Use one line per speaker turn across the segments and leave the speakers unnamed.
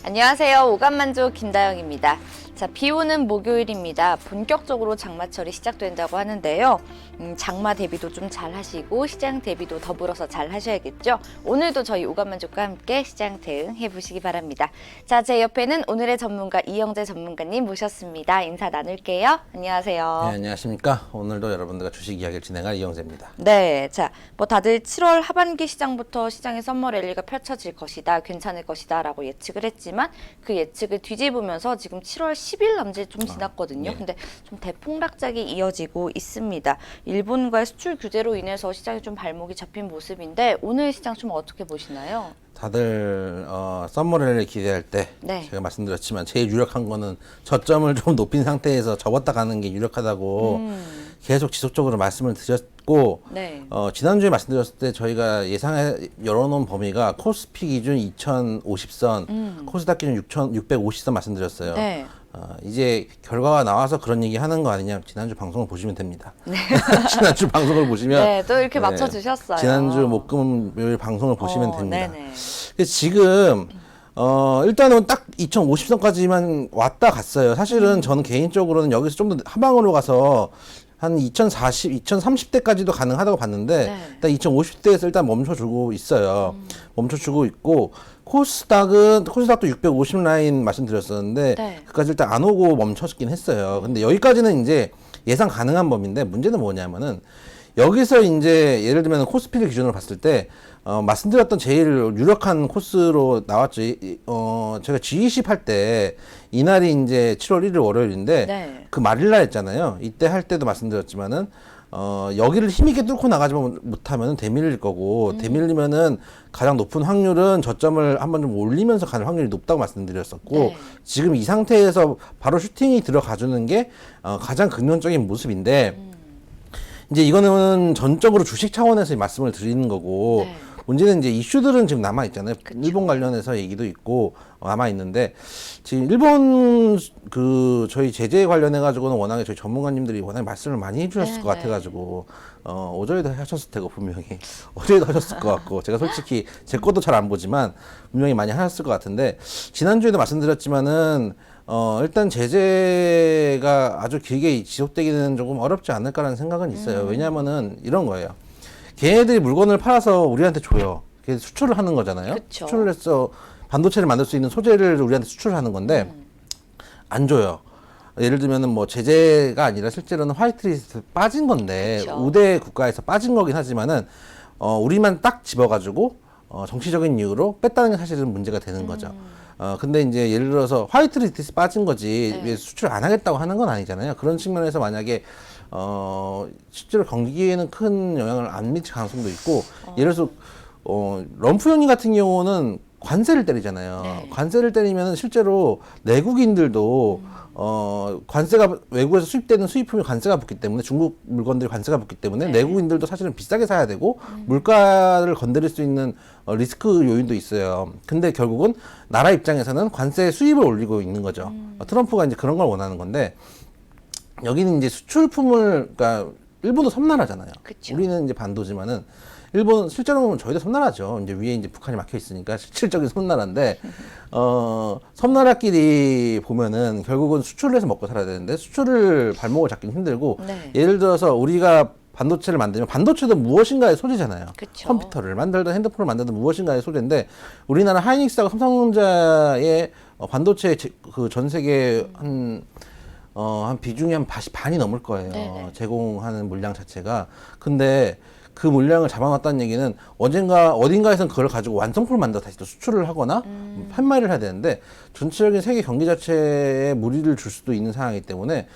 안녕하세요. 오감만족 김다영입니다. 자, 비 오는 목요일입니다. 본격적으로 장마철이 시작된다고 하는데요. 장마 대비도 좀 잘 하시고 시장 대비도 더불어서 잘 하셔야겠죠. 오늘도 저희 오감만족과 함께 시장 대응해 보시기 바랍니다. 자, 제 옆에는 오늘의 전문가 이영재 전문가님 모셨습니다. 인사 나눌게요. 안녕하세요.
네, 안녕하십니까. 오늘도 여러분들과 주식 이야기를 진행할 이영재입니다.
네, 자, 뭐 다들 7월 하반기 시장부터 시장의 썸머 랠리가 펼쳐질 것이다, 괜찮을 것이다 라고 예측을 했지만 그 예측을 뒤집으면서 지금 7월 10일 남짓 좀 지났거든요.
네.
근데 좀 대폭락작이 이어지고 있습니다. 일본과의 수출 규제로 인해서 시장이 좀 발목이 잡힌 모습인데 오늘 시장 좀 어떻게 보시나요?
다들 썸머를 기대할 때
네.
제가 말씀드렸지만 제일 유력한 거는 저점을 좀 높인 상태에서 접었다 가는 게 유력하다고 계속 지속적으로 말씀을 드렸고
네.
지난주에 말씀드렸을 때 저희가 예상해 열어놓은 범위가 코스피 기준 2050선, 코스닥 기준 6650선 말씀드렸어요.
네.
이제 결과가 나와서 그런 얘기 하는 거 아니냐. 지난주 방송을 보시면 됩니다. 지난주 방송을 보시면
네, 또 이렇게 맞춰주셨어요.
지난주 목금요일 방송을 보시면 됩니다.
네네.
그래서 지금 일단은 딱 2050선까지만 왔다 갔어요. 사실은 저는 개인적으로는 여기서 좀 더 하방으로 가서 한 2040, 2030대까지도 가능하다고 봤는데
네.
일단 2050대에서 일단 멈춰주고 있어요. 멈춰주고 있고 코스닥도 650 라인 말씀드렸었는데
네.
그까지 일단 안 오고 멈췄긴 했어요. 근데 여기까지는 이제 예상 가능한 범위인데 문제는 뭐냐면은 여기서 이제 예를 들면 코스피를 기준으로 봤을 때 말씀드렸던 제일 유력한 코스로 나왔죠. 제가 G20 할 때 이날이 이제 7월 1일 월요일인데
네.
그 말일날 했잖아요. 이때 할 때도 말씀드렸지만은 여기를 힘있게 뚫고 나가지 못하면 대밀릴 거고 대밀리면은 가장 높은 확률은 저점을 한번 좀 올리면서 가는 확률이 높다고 말씀드렸었고
네.
지금 이 상태에서 바로 슈팅이 들어가주는 게 가장 근원적인 모습인데 이제 이거는 전적으로 주식 차원에서 말씀을 드리는 거고
네.
문제는 이제 이슈들은 지금 남아 있잖아요.
그쵸.
일본 관련해서 얘기도 있고 남아 있는데 지금 일본 저희 제재 관련해 가지고는 워낙에 저희 전문가님들이 워낙에 말씀을 많이 해주셨을
네네.
것 같아 가지고 어제도 하셨을 테고 분명히 어제도 하셨을 것 같고 제가 솔직히 제 것도 잘 안 보지만 분명히 많이 하셨을 것 같은데 지난주에도 말씀드렸지만은 일단 제재가 아주 길게 지속되기는 조금 어렵지 않을까라는 생각은 있어요. 왜냐하면은 이런 거예요. 걔네들이 물건을 팔아서 우리한테 줘요. 그게 수출을 하는 거잖아요.
그쵸.
수출을 해서 반도체를 만들 수 있는 소재를 우리한테 수출을 하는 건데 안 줘요. 예를 들면은 뭐 제재가 아니라 실제로는 화이트리스트 빠진 건데
그쵸.
우대 국가에서 빠진 거긴 하지만은 우리만 딱 집어가지고 정치적인 이유로 뺐다는 게 사실은 문제가 되는 거죠. 근데 이제 예를 들어서 화이트리스트 빠진 거지
네.
왜 수출 안 하겠다고 하는 건 아니잖아요. 그런 측면에서 만약에 실제로 경기에는 큰 영향을 안 미칠 가능성도 있고 예를 들어서 럼프용이 같은 경우는 관세를 때리잖아요.
네.
관세를 때리면 실제로 내국인들도 관세가 외국에서 수입되는 수입품이 관세가 붙기 때문에 중국 물건들이 관세가 붙기 때문에
네.
내국인들도 사실은 비싸게 사야 되고 물가를 건드릴 수 있는 리스크 요인도 있어요. 근데 결국은 나라 입장에서는 관세 수입을 올리고 있는 거죠. 트럼프가 이제 그런 걸 원하는 건데 여기는 이제 수출품을 그러니까 일본도 섬나라잖아요.
그쵸.
우리는 이제 반도지만은 일본 실제로 보면 저희도 섬나라죠. 이제 위에 이제 북한이 막혀 있으니까 실질적인 섬나라인데 섬나라끼리 보면은 결국은 수출을 해서 먹고 살아야 되는데 수출을 발목을 잡기는 힘들고
네.
예를 들어서 우리가 반도체를 만들면 반도체도 무엇인가의 소재잖아요.
그쵸.
컴퓨터를 만들든 핸드폰을 만들든 무엇인가의 소재인데 우리나라 하이닉스하고 삼성전자의 반도체 그 전 세계 한 비중이 한 반이 넘을 거예요.
네네.
제공하는 물량 자체가. 근데 그 물량을 잡아놨다는 얘기는 어딘가에선 그걸 가지고 완성품을 만들어 다시 또 수출을 하거나 판매를 해야 되는데 전체적인 세계 경기 자체에 무리를 줄 수도 있는 상황이기 때문에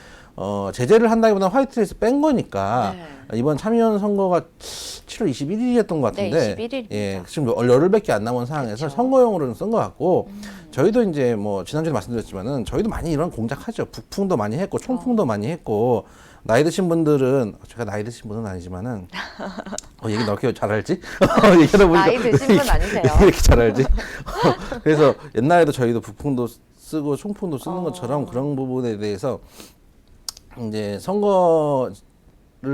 제재를 한다기보다는 화이트리스트 뺀 거니까 이번 참의원 선거가 7월 21일이었던 것 같은데
네, 21일입니다.
예, 지금 열흘밖에 안 남은 상황에서
그쵸.
선거용으로는 쓴 것 같고 저희도 이제 뭐 지난주에 말씀드렸지만은 저희도 많이 이런 공작하죠. 북풍도 많이 했고 총풍도 많이 했고 나이 드신 분들은 제가 나이 드신 분은 아니지만은 얘기 넓게 잘 알지? 얘기하다 보니까
나이 드신 분 아니세요?
이렇게 잘 알지? 그래서 옛날에도 저희도 북풍도 쓰고 총풍도 쓰는 것처럼 그런 부분에 대해서 이제 선거를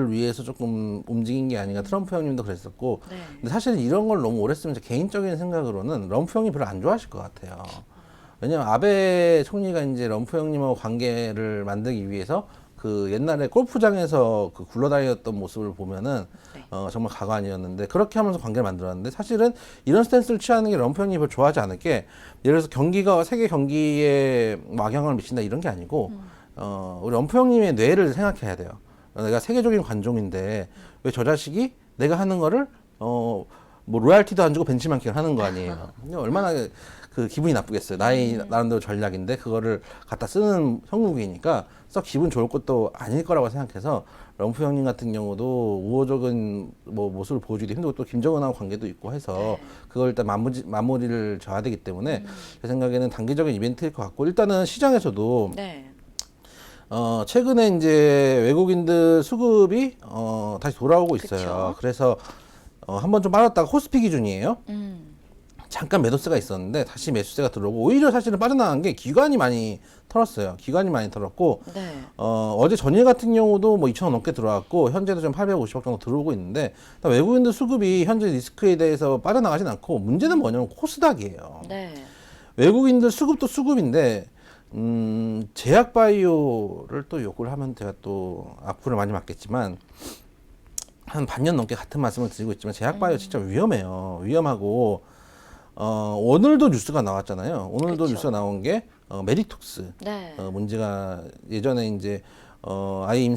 위해서 조금 움직인 게 아닌가. 트럼프 형님도 그랬었고. 근데 사실 이런 걸 너무 오래 쓰면 제 개인적인 생각으로는 럼프 형이 별로 안 좋아하실 것 같아요. 왜냐면 아베 총리가 이제 럼프 형님하고 관계를 만들기 위해서 그 옛날에 골프장에서 그 굴러다녔던 모습을 보면은
네.
정말 가관이었는데 그렇게 하면서 관계를 만들었는데 사실은 이런 스탠스를 취하는 게 럼프 형님이 별로 좋아하지 않을 게 예를 들어서 경기가 세계 경기에 악영향을 미친다 이런 게 아니고 우리 럼프 형님의 뇌를 생각해야 돼요. 내가 세계적인 관종인데 왜 저 자식이 내가 하는 거를 뭐 로얄티도 안 주고 벤치마킹을 하는 거 아니에요. 얼마나 그 기분이 나쁘겠어요. 나름대로 전략인데 그거를 갖다 쓰는 형국이니까 썩 기분 좋을 것도 아닐 거라고 생각해서 럼프 형님 같은 경우도 우호적인 뭐 모습을 보여주기도 힘들고 또 김정은하고 관계도 있고 해서 그걸 일단 마무리를 져야 되기 때문에 제 생각에는 단기적인 이벤트일 것 같고 일단은 시장에서도
네.
최근에 이제 외국인들 수급이 다시 돌아오고 있어요.
그쵸.
그래서 한번 좀 빠졌다가 코스피 기준이에요.
음.
잠깐 매도세가 있었는데 다시 매수세가 들어오고 오히려 사실은 빠져나간 게 기관이 많이 털었어요. 기관이 많이 털었고
네.
어제 전일 같은 경우도 뭐 2,000원 넘게 들어왔고 현재도 좀 850억 정도 들어오고 있는데 외국인들 수급이 현재 리스크에 대해서 빠져나가진 않고 문제는 뭐냐면 코스닥이에요.
네.
외국인들 수급도 수급인데 제약바이오를 또 욕을 하면 제가 또 악플을 많이 맞겠지만 한 반년 넘게 같은 말씀을 드리고 있지만 제약바이오 진짜 위험해요. 위험하고 오늘도 뉴스가 나왔잖아요. 오늘도
그쵸.
뉴스가 나온 게 메디톡스
네.
문제가 예전에 이제 아예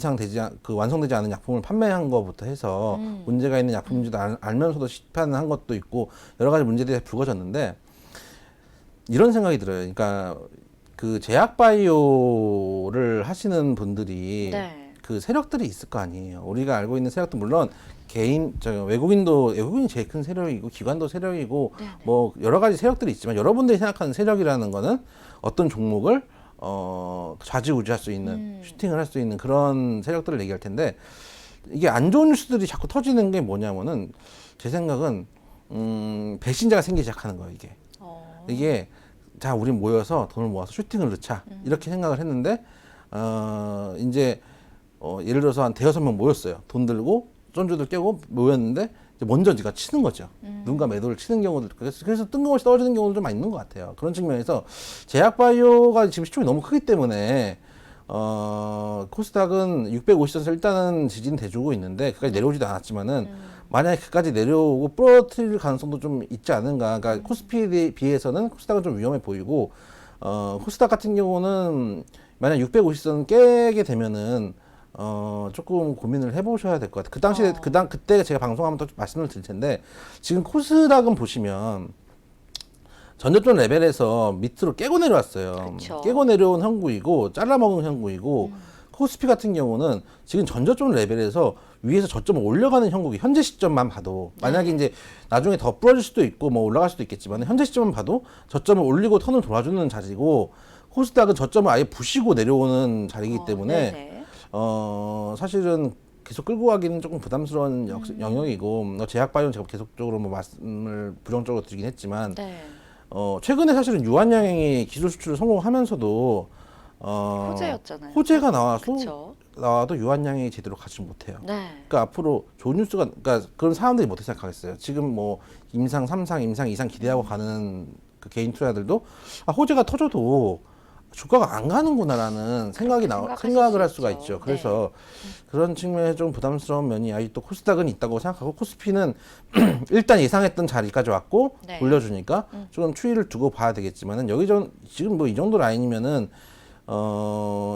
완성되지 않은 약품을 판매한 것부터 해서 문제가 있는 약품인지도 알면서도 시판한 것도 있고 여러 가지 문제들이 불거졌는데 이런 생각이 들어요. 그러니까 그 제약바이오를 하시는 분들이
네.
그 세력들이 있을 거 아니에요. 우리가 알고 있는 세력도 물론 외국인이 제일 큰 세력이고 기관도 세력이고
네네.
뭐 여러 가지 세력들이 있지만 여러분들이 생각하는 세력이라는 거는 어떤 종목을 좌지우지할 수 있는 슈팅을 할 수 있는 그런 세력들을 얘기할 텐데 이게 안 좋은 뉴스들이 자꾸 터지는 게 뭐냐면은 제 생각은 배신자가 생기기 시작하는 거예요. 이게 자 우리 모여서 돈을 모아서 슈팅을 넣자 이렇게 생각을 했는데 이제 예를 들어서 한 대여섯 명 모였어요. 돈 들고 쫀주들 깨고 모였는데 이제 먼저 네가 치는 거죠. 누군가 매도를 치는 경우도 있고 그래서 뜬금없이 떨어지는 경우도 좀 많이 있는 것 같아요. 그런 측면에서 제약바이오가 지금 시총이 너무 크기 때문에 코스닥은 650선에서 일단은 지지는 돼주고 있는데 그까지 내려오지도 않았지만은 만약에 그까지 내려오고 부러뜨릴 가능성도 좀 있지 않은가. 그러니까 코스피에 비해서는 코스닥은 좀 위험해 보이고 코스닥 같은 경우는 만약 650선 깨게 되면은 조금 고민을 해보셔야 될 것 같아요. 그 당시에 그때 제가 방송하면 또 말씀을 드릴 텐데 지금 코스닥은 보시면 전저점 레벨에서 밑으로 깨고 내려왔어요.
그쵸.
깨고 내려온 형국이고 잘라먹은 형국이고 코스피 같은 경우는 지금 전저점 레벨에서 위에서 저점을 올려가는 형국이 현재 시점만 봐도 만약에 이제 나중에 더 부러질 수도 있고 뭐 올라갈 수도 있겠지만 현재 시점만 봐도 저점을 올리고 턴을 돌아주는 자리고 코스닥은 저점을 아예 부시고 내려오는 자리이기 때문에
네네.
사실은 계속 끌고 가기는 조금 부담스러운 영역이고 제약바이오는 제가 계속적으로 뭐 말씀을 부정적으로 드리긴 했지만
네.
최근에 사실은 유한양행이 기술 수출을 성공하면서도
호재였잖아요.
호재가
그쵸.
나와도 유한양행이 제대로 가지 못해요.
네.
그러니까 앞으로 좋은 뉴스가 그러니까 그런 사람들이 못해 생각하겠어요. 지금 뭐 임상 3상, 임상 2상 기대하고 가는 그 개인 투자들도 호재가 터져도 주가가 안 가는구나라는 생각을 할 수가 있죠. 그래서 그런 측면에서 좀 부담스러운 면이 아직도 코스닥은 있다고 생각하고 코스피는 일단 예상했던 자리까지 왔고
네.
올려주니까 조금 추이를 두고 봐야 되겠지만은 지금 뭐 이 정도 라인이면은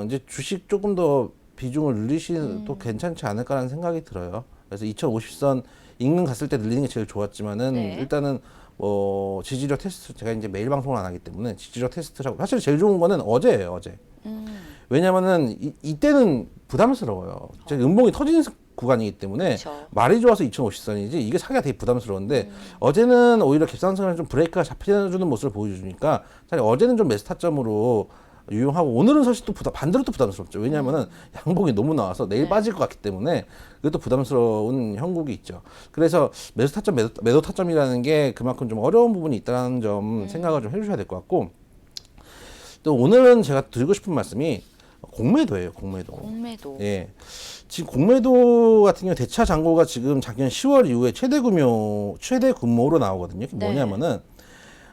이제 주식 조금 더 비중을 늘리시도 괜찮지 않을까라는 생각이 들어요. 그래서 2050선 인근 갔을 때 늘리는 게 제일 좋았지만은
네.
일단은 뭐 지지력 테스트 제가 이제 매일 방송을 안 하기 때문에 지지력 테스트라고 사실 제일 좋은 거는 어제예요. 어제. 왜냐면은 이때는 부담스러워요. 제 연봉이 터지는 구간이기 때문에
그쵸.
말이 좋아서 2050선이지 이게 사기가 되게 부담스러운데 어제는 오히려 갭상승을 좀 브레이크가 잡혀주는 모습을 보여주니까 사실 어제는 좀 매수 타점으로 유용하고 오늘은 사실 또 반대로 또 부담스럽죠. 왜냐하면은 양봉이 너무 나와서 내일
네.
빠질 것 같기 때문에 그것도 부담스러운 형국이 있죠. 그래서 매수 타점, 매도 타점이라는 게 그만큼 좀 어려운 부분이 있다는 점 생각을 좀 해주셔야 될 것 같고 또 오늘은 제가 드리고 싶은 말씀이 공매도예요. 공매도. 예. 지금 공매도 같은 경우 대차 잔고가 지금 작년 10월 이후에 최대 규모로 나오거든요. 그게
네.
뭐냐면은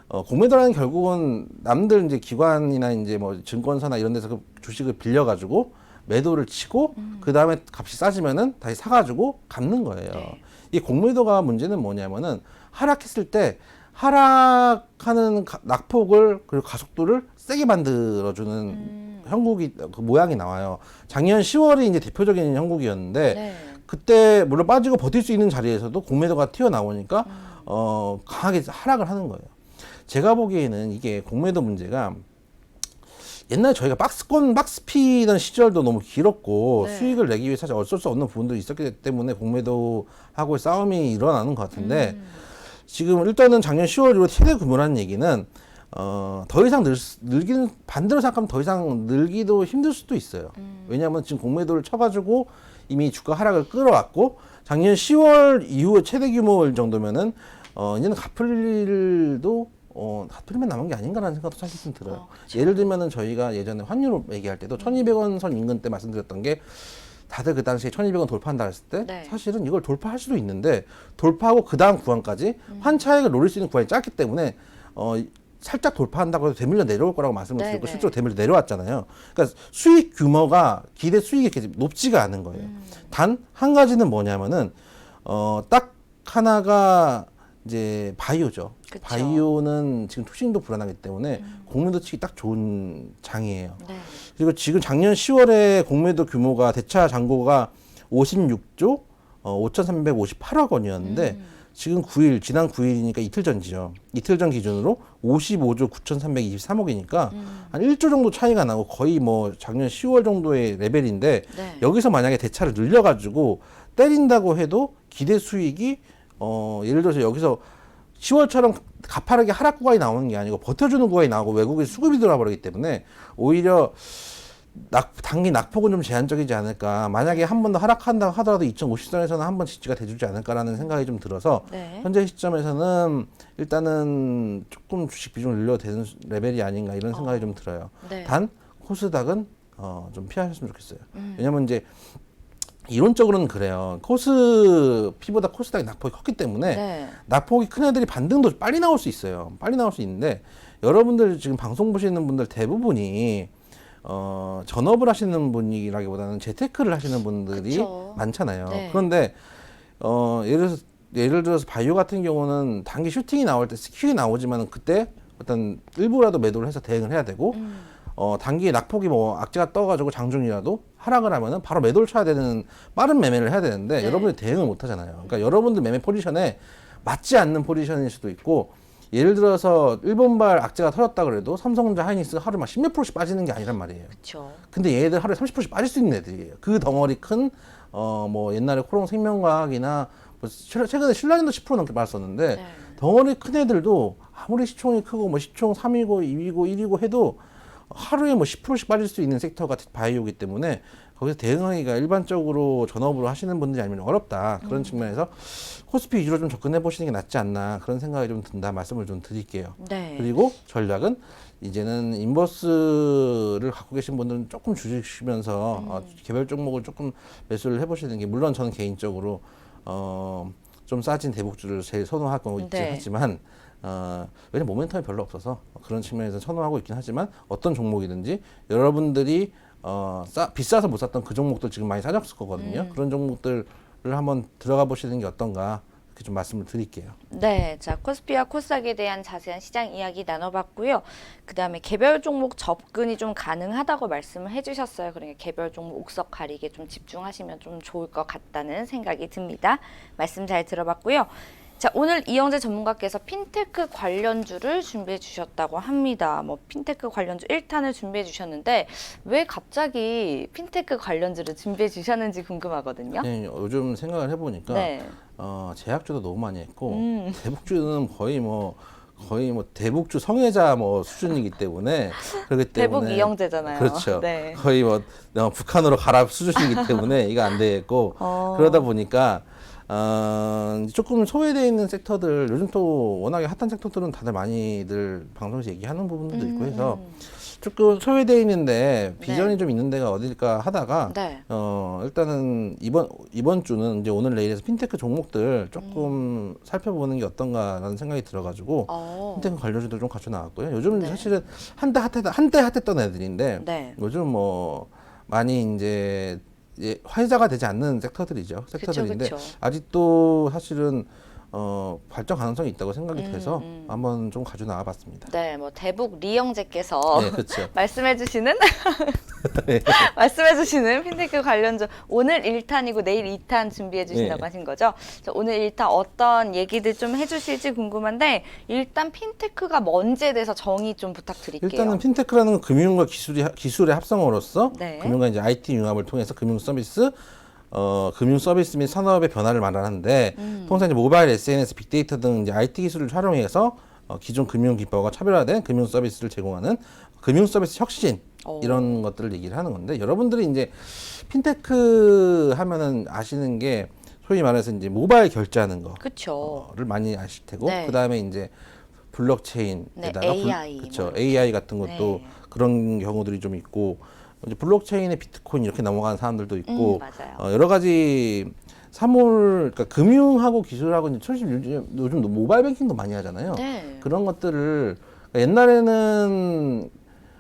공매도라는 결국은 남들 이제 기관이나 이제 뭐 증권사나 이런 데서 그 주식을 빌려가지고 매도를 치고 그 다음에 값이 싸지면은 다시 사가지고 갚는 거예요.
네.
이 공매도가 문제는 뭐냐면은 하락했을 때 하락하는 낙폭을 그리고 가속도를 세게 만들어주는 형국이 그 모양이 나와요. 작년 10월이 이제 대표적인 형국이었는데
네.
그때 물론 빠지고 버틸 수 있는 자리에서도 공매도가 튀어나오니까 강하게 하락을 하는 거예요. 제가 보기에는 이게 공매도 문제가 옛날에 저희가 박스피던 시절도 너무 길었고
네.
수익을 내기 위해 사실 어쩔 수 없는 부분도 있었기 때문에 공매도하고의 싸움이 일어나는 것 같은데 지금 일단은 작년 10월 이후로 최대 규모라는 얘기는 더 이상 늘기는 반대로 생각하면 더 이상 늘기도 힘들 수도 있어요. 왜냐하면 지금 공매도를 쳐가지고 이미 주가 하락을 끌어왔고 작년 10월 이후에 최대 규모일 정도면은 이제는 갚을 일도 갚을만 남은 게 아닌가라는 생각도 사실 좀 들어요.
그렇죠.
예를 들면은 저희가 예전에 환율 얘기할 때도 1,200원 선 인근 때 말씀드렸던 게 다들 그 당시에 1,200원 돌파한다 했을 때
네.
사실은 이걸 돌파할 수도 있는데 돌파하고 그 다음 구간까지 환차익을 노릴 수 있는 구간이 짧기 때문에 살짝 돌파한다고 해도 되밀려 내려올 거라고 말씀을
네,
드렸고
네.
실제로 되밀려 내려왔잖아요. 그러니까 수익 규모가 기대 수익이 이렇게 높지가 않은 거예요. 단 한 가지는 뭐냐면은 딱 하나가 이제 바이오죠.
그쵸.
바이오는 지금 투신도 불안하기 때문에 공매도 치기 딱 좋은 장이에요.
네.
그리고 지금 작년 10월에 공매도 규모가 대차 잔고가 56조 5,358억 원이었는데 지금 9일 지난 9일이니까 이틀 전이죠. 이틀 전 기준으로 55조 9,323억이니까 한 1조 정도 차이가 나고 거의 뭐 작년 10월 정도의 레벨인데
네.
여기서 만약에 대차를 늘려가지고 때린다고 해도 기대 수익이 예를 들어서 여기서 10월처럼 가파르게 하락 구간이 나오는 게 아니고 버텨주는 구간이 나오고 외국에 수급이 들어와 버리기 때문에 오히려 단기 낙폭은 좀 제한적이지 않을까. 만약에 한 번 더 하락한다 하더라도 2050선에서는 한 번 지지가 돼주지 않을까라는 생각이 좀 들어서
네.
현재 시점에서는 일단은 조금 주식 비중을 늘려도 되는 레벨이 아닌가 이런 생각이 좀 들어요.
네.
단 코스닥은 좀 피하셨으면 좋겠어요. 왜냐면 이제 이론적으로는 그래요. 코스피보다 코스닥이 낙폭이 컸기 때문에
네.
낙폭이 큰 애들이 반등도 빨리 나올 수 있어요. 빨리 나올 수 있는데 여러분들 지금 방송 보시는 분들 대부분이 전업을 하시는 분이라기보다는 재테크를 하시는 분들이
그쵸.
많잖아요.
네.
그런데 예를 들어서 바이오 같은 경우는 단기 슈팅이 나올 때 스킬이 나오지만 그때 어떤 일부라도 매도를 해서 대응을 해야 되고 단기 낙폭이 뭐 악재가 떠가지고 장중이라도 하락을 하면은 바로 매도를 쳐야 되는 빠른 매매를 해야 되는데
네.
여러분이 대응을 못 하잖아요. 그러니까 여러분들 매매 포지션에 맞지 않는 포지션일 수도 있고 예를 들어서 일본발 악재가 터졌다 그래도 삼성전자 하이닉스 하루 막 10몇 프로씩 빠지는 게 아니란 말이에요.
그렇죠.
근데 얘들 하루에 30%씩 빠질 수 있는 애들이에요. 그 덩어리 큰, 뭐 옛날에 코롱 생명과학이나 뭐 최근에 신라젠도 10% 넘게 빠졌었는데
네.
덩어리 큰 애들도 아무리 시총이 크고 뭐 시총 3위고 2위고 1위고 해도 하루에 뭐 10%씩 빠질 수 있는 섹터가 바이오이기 때문에 거기서 대응하기가 일반적으로 전업으로 하시는 분들이 아니면 어렵다. 그런 측면에서 코스피 위주로 좀 접근해 보시는 게 낫지 않나 그런 생각이 좀 든다 말씀을 좀 드릴게요.
네.
그리고 전략은 이제는 인버스를 갖고 계신 분들은 조금 줄이시면서 개별 종목을 조금 매수를 해보시는 게 물론 저는 개인적으로 좀 싸진 대북주를 제일 선호하고 있긴
네.
하지만 왜냐면 모멘텀이 별로 없어서 그런 측면에서 선호하고 있긴 하지만 어떤 종목이든지 여러분들이 비싸서 못 샀던 그 종목들 지금 많이 싸졌을 거거든요. 그런 종목들을 한번 들어가 보시는 게 어떤가 이렇게 좀 말씀을 드릴게요.
네, 자 코스피와 코스닥에 대한 자세한 시장 이야기 나눠봤고요. 그 다음에 개별 종목 접근이 좀 가능하다고 말씀을 해주셨어요. 그러니까 개별 종목 옥석 가리게 좀 집중하시면 좀 좋을 것 같다는 생각이 듭니다. 말씀 잘 들어봤고요. 자, 오늘 이영재 전문가께서 핀테크 관련주를 준비해 주셨다고 합니다. 뭐 핀테크 관련주 1탄을 준비해 주셨는데 왜 갑자기 핀테크 관련주를 준비해 주셨는지 궁금하거든요.
네, 요즘 생각을 해보니까
네.
제약주도 너무 많이 했고 대북주는 거의 뭐 대북주 성애자 뭐 수준이기 때문에 그렇기 때문에
대북 이영재잖아요.
그렇죠.
네.
거의 뭐 북한으로 가라 수준이기 때문에 이거 안 되겠고 그러다 보니까 조금 소외되어 있는 섹터들, 요즘 또 워낙에 핫한 섹터들은 다들 많이들 방송에서 얘기하는 부분들도 있고 해서 조금 소외되어 있는데 비전이
네.
좀 있는 데가 어딜까 하다가
네.
일단은 이번 주는 이제 오늘 내일에서 핀테크 종목들 조금 살펴보는 게 어떤가라는 생각이 들어가지고 핀테크 관련주도 좀 가져 나왔고요. 요즘
네.
사실은 한때 핫했던 애들인데
네.
요즘 뭐 많이 이제 화제가 되지 않는 섹터들인데
그쵸.
아직도 사실은 발전 가능성이 있다고 생각이 돼서 한번 좀 가져 나와봤습니다.
네, 뭐 대북 리영재께서
네, 그렇죠.
말씀해주시는
네.
말씀해주시는 핀테크 관련주 오늘 1탄이고 내일 2탄 준비해주신다고
네.
하신 거죠? 자, 오늘 1탄 어떤 얘기들 좀 해주실지 궁금한데 일단 핀테크가 뭔지에 대해서 정의 좀 부탁드릴게요.
일단은 핀테크라는 건 금융과 기술의 합성어로서
네.
금융과 이제 IT 융합을 통해서 금융 서비스 및 산업의 변화를 말하는데 통상 이제 모바일, SNS, 빅데이터 등 이제 IT 기술을 활용해서 기존 금융 기법과 차별화된 금융 서비스를 제공하는 금융 서비스 혁신 이런 것들을 얘기를 하는 건데 여러분들이 이제 핀테크 하면은 아시는 게 소위 말해서 이제 모바일 결제하는
그쵸.
거를 많이 아실 테고
네.
그다음에 이제 블록체인에다가
네, AI
그렇죠.
뭐
AI 같은 것도
네.
그런 경우들이 좀 있고 이제 블록체인에 비트코인 이렇게 넘어가는 사람들도 있고
맞아요.
여러 가지 그러니까 금융하고 기술하고 이제 사실 요즘 모바일 뱅킹도 많이 하잖아요.
네.
그런 것들을 그러니까 옛날에는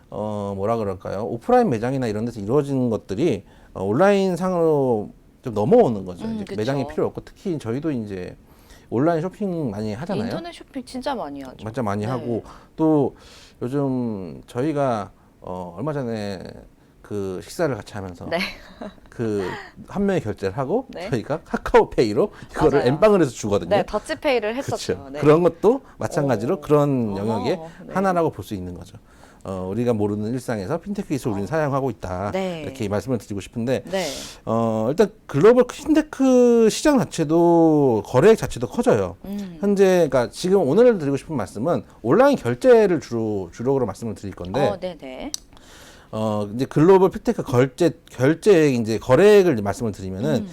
뭐라 그럴까요? 오프라인 매장이나 이런 데서 이루어지는 것들이 온라인 상으로 좀 넘어오는 거죠. 이제
그쵸.
매장이 필요 없고 특히 저희도 이제 온라인 쇼핑 많이 하잖아요.
인터넷 쇼핑 진짜 많이 하죠.
진짜 많이
네.
하고 또 요즘 저희가 얼마 전에 그 식사를 같이 하면서
네.
그 한 명이 결제를 하고
네.
저희가 카카오페이로 이거를
맞아요.
엠빵을 해서 주거든요.
네, 더치페이를 했었죠.
그렇죠.
네.
그런 것도 마찬가지로 그런
어,
영역의
네.
하나라고 볼 수 있는 거죠. 우리가 모르는 일상에서 핀테크 기술 우리는 사용하고 있다.
네.
이렇게 말씀을 드리고 싶은데
네.
일단 글로벌 핀테크 시장 자체도 거래액 자체도 커져요. 현재 그러니까 지금 오늘 드리고 싶은 말씀은 온라인 결제를 주력으로 말씀을 드릴 건데
네네.
이제 글로벌 핀테크 결제액 이제 거래액을 이제 말씀을 드리면은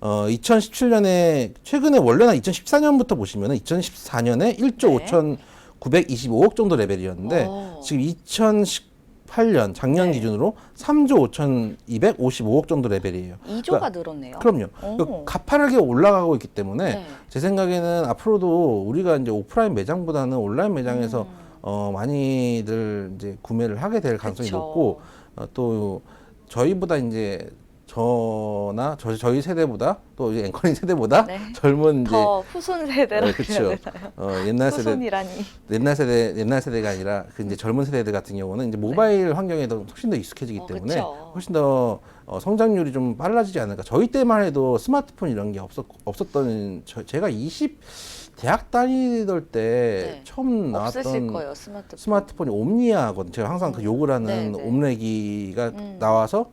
2017년에 최근에 원래는 2014년부터 보시면은 2014년에 1조
네.
5,925억 정도 레벨이었는데 지금 2018년 작년
네.
기준으로 3조 5,255억 정도 레벨이에요.
2조가 늘었네요.
그럼요. 그러니까 가파르게 올라가고 있기 때문에
네.
제 생각에는 앞으로도 우리가 이제 오프라인 매장보다는 온라인 매장에서 많이들 이제 구매를 하게 될 가능성이
그쵸.
높고 또 저희보다 이제 저희 세대보다 또 이제 앵커님 세대보다
네.
젊은 이제
더 후손 세대라고
그렇죠.
해야 되나요?
옛날 세대
후손이라니.
옛날 세대가 아니라 그 이제 젊은 세대들 같은 경우는 이제 모바일 환경에 더 훨씬 더 익숙해지기 때문에
그쵸.
훨씬 더 성장률이 좀 빨라지지 않을까. 저희 때만 해도 스마트폰 이런 게 없었던 제가 대학 다니던 때
네.
처음
없으실
나왔던
거예요,
스마트폰이 옴니아거든요. 제가 항상 그 욕을 하는
네, 네.
옴레기가 나와서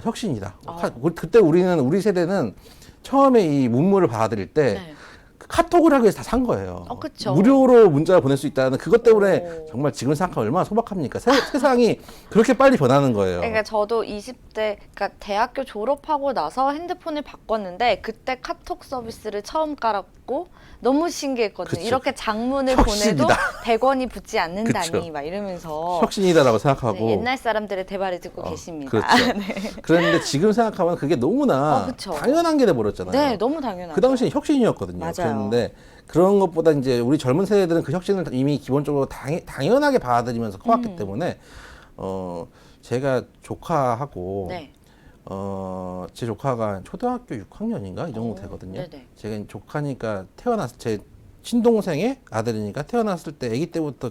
혁신이다.
아.
그때 우리 세대는 처음에 이 문물을 받아들일 때
네.
카톡을 하기 위해서 다 산 거예요.
그쵸.
무료로 문자를 보낼 수 있다는 그것 때문에
오.
정말 지금 생각하면 얼마나 소박합니까? 세상이 그렇게 빨리 변하는 거예요.
그러니까 저도 20대, 그러니까 대학교 졸업하고 나서 핸드폰을 바꿨는데 그때 카톡 서비스를 처음 깔았고 너무 신기했거든요.
그쵸.
이렇게 장문을
혁신이다.
보내도 100원이 붙지 않는다니
그쵸.
막 이러면서
혁신이다라고 생각하고
네, 옛날 사람들의 대화를 듣고 계십니다.
그렇죠.
네.
그런데 지금 생각하면 그게 너무나
그쵸.
당연한 게 돼버렸잖아요.
네, 너무 당연하죠.
그 당시엔 혁신이었거든요.
맞아요.
그런데 그런 것보다 이제 우리 젊은 세대들은 그 혁신을 이미 기본적으로 당연하게 받아들이면서 커왔기 때문에 제가 조카하고
네.
제 조카가 초등학교 6학년인가 이 정도 되거든요.
네네.
제가 조카니까 제 친동생의 아들이니까 태어났을 때 아기 때부터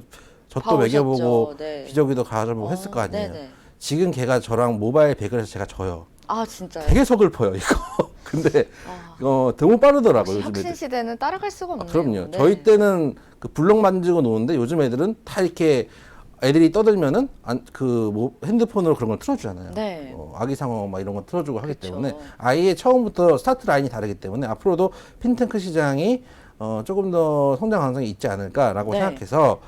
젖도
봐오셨죠.
먹여보고
네.
기저귀도 갈아보고 했을 거 아니에요.
네네.
지금 걔가 저랑 모바일 배그를 해서 제가 져요.
아 진짜요?
되게 서글퍼요 이거. 근데
아,
너무 빠르더라고요.
역시
요즘 애들.
혁신 시대는 따라갈 수가 없네요.
그럼요.
네.
저희 때는 그 블록 만지고 노는데 요즘 애들은 다 이렇게 애들이 떠들면은 핸드폰으로 그런 걸 틀어주잖아요.
네.
아기상어 막 이런 거 틀어주고 하기
그쵸.
때문에 아예 처음부터 스타트 라인이 다르기 때문에 앞으로도 핀테크 시장이 조금 더 성장 가능성이 있지 않을까라고
네.
생각해서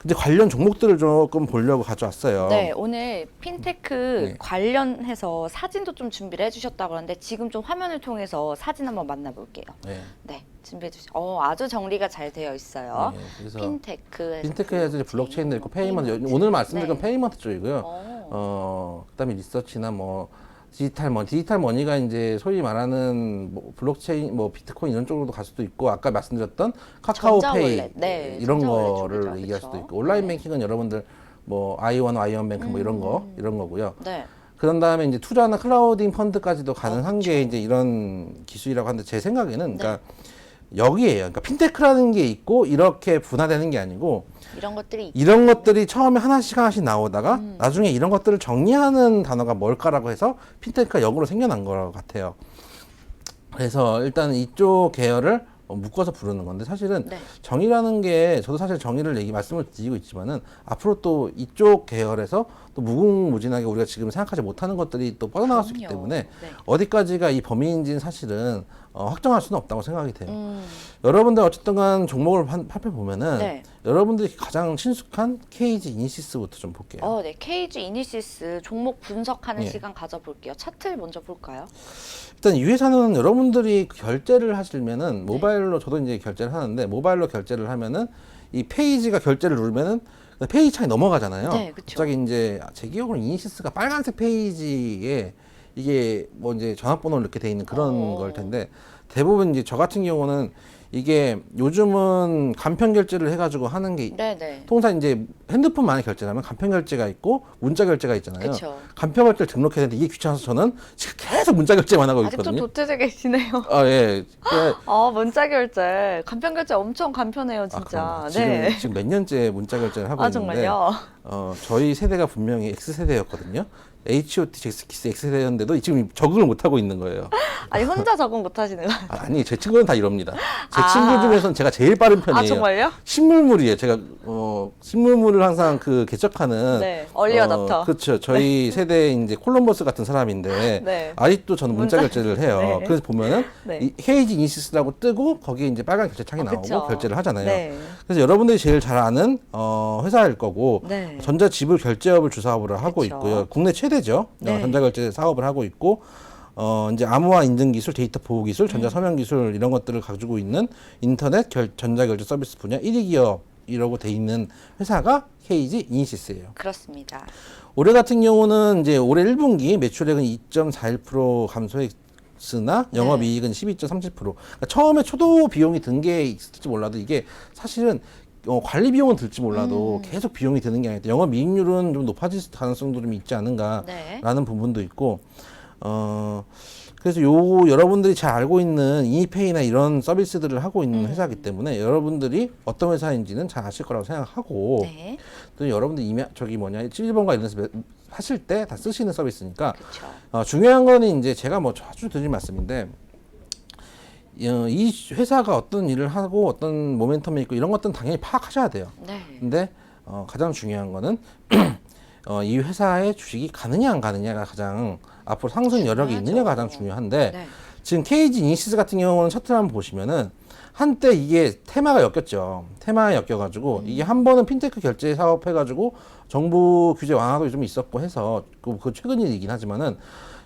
근데 관련 종목들을 조금 보려고 가져왔어요.
네, 오늘 핀테크
네.
관련해서 사진도 좀 준비를 해주셨다고 하는데 지금 좀 화면을 통해서 사진 한번 만나볼게요.
네.
네, 준비해 주시. 아주 정리가 잘 되어 있어요.
네, 그래서
핀테크.
핀테크에서 이제 블록체인도 있고 페이먼트, 오늘 말씀드린 건
네.
페이먼트 쪽이고요. 그다음에 리서치나 뭐 디지털 머니가 이제 소위 말하는 뭐 블록체인, 뭐 비트코인 이런 쪽으로도 갈 수도 있고, 아까 말씀드렸던 카카오페이
전자월렛. 네,
이런
전자월렛
거를
쪽이죠.
얘기할
그쵸?
수도 있고, 온라인
네.
뱅킹은 여러분들 뭐 아이언뱅크 뭐 이런 거고요.
네.
그런 다음에 이제 투자나 클라우딩 펀드까지도 가능한 게 이제 이런 기술이라고 하는데, 제 생각에는 그러니까 여기에요. 그러니까 핀테크라는 게 있고 이렇게 분화되는 게 아니고, 이런 것들이 처음에 하나씩 나오다가 나중에 이런 것들을 정리하는 단어가 뭘까라고 해서 핀테크가 역으로 생겨난 것 같아요. 그래서 일단 이쪽 계열을 묶어서 부르는 건데, 사실은
네.
정의라는 게, 저도 사실 정의를 말씀을 드리고 있지만은, 앞으로 또 이쪽 계열에서 또 무궁무진하게 우리가 지금 생각하지 못하는 것들이 또 뻗어나갈 수 있기
그럼요.
때문에
네.
어디까지가 이 범위인지는 사실은 확정할 수는 없다고 생각이 돼요. 여러분들 어쨌든 간 종목을 살펴보면은
네.
여러분들이 가장 친숙한 KG 이니시스부터 좀 볼게요.
네, KG 이니시스 종목 분석하는
예.
시간 가져볼게요. 차트를 먼저 볼까요?
일단 이 회사는 여러분들이 결제를 하시면은 모바일로, 저도 이제 결제를 하는데, 모바일로 결제를 하면은 이 페이지가 결제를 누르면은 페이지 창이 넘어가잖아요.
네, 그쵸.
갑자기 이제 제 기억으로는 이니시스가 빨간색 페이지에 이게 뭐 이제 전화번호를 이렇게 돼 있는 그런 걸 텐데, 대부분 이제 저 같은 경우는 이게 요즘은 간편 결제를 해가지고 하는 게,
네네.
통상 이제 핸드폰만에 결제를 하면 간편 결제가 있고 문자 결제가 있잖아요.
그쵸.
간편 결제를 등록해야 되는데 이게 귀찮아서 저는 지금 계속 문자 결제만 하고
아직도
있거든요.
도태돼 계시네요.
예.
문자 결제, 간편 결제 엄청 간편해요, 진짜.
그럼요. 지금 몇 년째 문자 결제를 하고 있는데,
정말요?
저희 세대가 분명히 X세대였거든요. H.O.T. 잭스키스 X세대였는데도 지금 적응을 못 하고 있는 거예요.
아니, 혼자 적응 못 하시는 거
아니, 제 친구는 다 이럽니다. 제
아.
친구 중에서는 제가 제일 빠른 편이에요.
정말요?
신물물이에요. 제가 신물물을 항상 개척하는,
네, 얼리 어답터.
그렇죠. 저희 세대 이제 콜럼버스 같은 사람인데,
네.
아직도 저는 문자 결제를 해요.
네.
그래서 보면은
네.
이 KG 이니시스라고 뜨고 거기에 이제 빨간 결제창이 나오고
그쵸.
결제를 하잖아요.
네.
그래서 여러분들이 제일 잘 아는 회사일 거고,
네.
전자지불 결제업을 주사업을 하고
그쵸.
있고요. 국내 최대죠.
네.
전자결제 사업을 하고 있고, 이제 암호화 인증 기술, 데이터 보호 기술, 전자 서명 기술 이런 것들을 가지고 있는 인터넷 전자결제 서비스 분야 1위 기업이라고 돼 있는 회사가 KG 이니시스예요.
그렇습니다.
올해 같은 경우는 이제 올해 1분기 매출액은 2.41% 감소했으나 영업이익은 12.37%. 그러니까 처음에 초도 비용이 든 게 있을지 몰라도 이게 사실은 관리 비용은 들지 몰라도 계속 비용이 드는 게 아니라 영업이익률은 좀 높아질 가능성도 좀 있지 않은가라는 부분도 있고, 그래서 여러분들이 잘 알고 있는 이니페이나 이런 서비스들을 하고 있는 회사이기 때문에 여러분들이 어떤 회사인지는 잘 아실 거라고 생각하고,
네.
또 여러분들 1번과 이런 데서 하실 때 다 쓰시는 서비스니까,
그렇죠.
중요한 거는 이제 제가 뭐 자주 드린 말씀인데, 이 회사가 어떤 일을 하고 어떤 모멘텀이 있고 이런 것들은 당연히 파악하셔야 돼요.
네.
근데 가장 중요한 거는 이 회사의 주식이 가느냐 안 가느냐가 가장, 앞으로 상승 여력이 있느냐가 가장 중요한데,
네.
지금 KG 이니시스 같은 경우는 차트를 한번 보시면은 한때 이게 테마가 엮였죠. 테마에 엮여가지고 이게 한 번은 핀테크 결제 사업 해가지고 정부 규제 완화도 좀 있었고 해서 그 최근 일이긴 하지만은,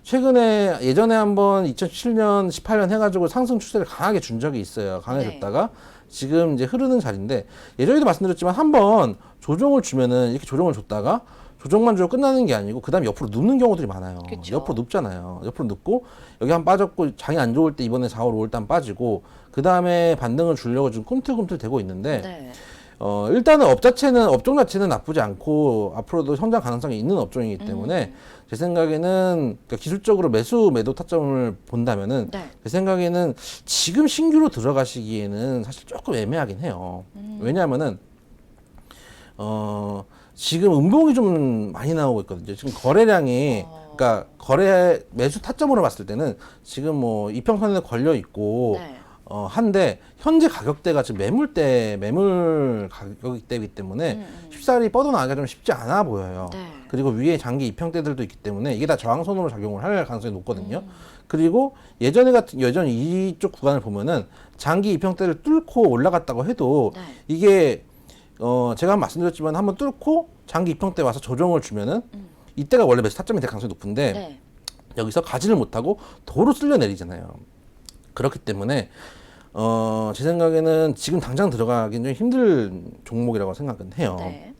최근에 예전에 한번 2017년, 18년 해가지고 상승 추세를 강하게 준 적이 있어요. 강해졌다가 지금 이제 흐르는 자리인데, 예전에도 말씀드렸지만 한번 조정을 주면은 이렇게 조정을 줬다가 조정만 주고 끝나는 게 아니고 그다음에 옆으로 눕는 경우들이 많아요.
그쵸.
옆으로 눕잖아요. 옆으로 눕고 여기 한 빠졌고 장이 안 좋을 때 이번에 4월, 5월 단 빠지고 그다음에 반등을 주려고 지금 꿈틀꿈틀 되고 있는데,
네.
일단은 업종 자체는 나쁘지 않고 앞으로도 성장 가능성이 있는 업종이기 때문에 제 생각에는, 그러니까 기술적으로 매도 타점을 본다면은
네.
제 생각에는 지금 신규로 들어가시기에는 사실 조금 애매하긴 해요. 왜냐하면은 지금 음봉이 좀 많이 나오고 있거든요. 지금 거래량이, 그러니까 매수 타점으로 봤을 때는 지금 뭐 이평선에 걸려 있고,
네.
한데 현재 가격대가 지금 매물 가격대이기 때문에 쉽사리 뻗어나가기가 좀 쉽지 않아 보여요.
네.
그리고 위에 장기 입형대들도 있기 때문에 이게 다 저항선으로 작용을 할 가능성이 높거든요. 그리고 예전에 이쪽 구간을 보면은 장기 입형대를 뚫고 올라갔다고 해도
네.
이게 제가 말씀드렸지만 한번 뚫고 장기 입형 때 와서 조정을 주면은 이때가 원래 매수 타점이 될 가능성이 높은데
네.
여기서 가지를 못하고 도로 쓸려 내리잖아요. 그렇기 때문에 제 생각에는 지금 당장 들어가기는 좀 힘든 종목이라고 생각은 해요.
네.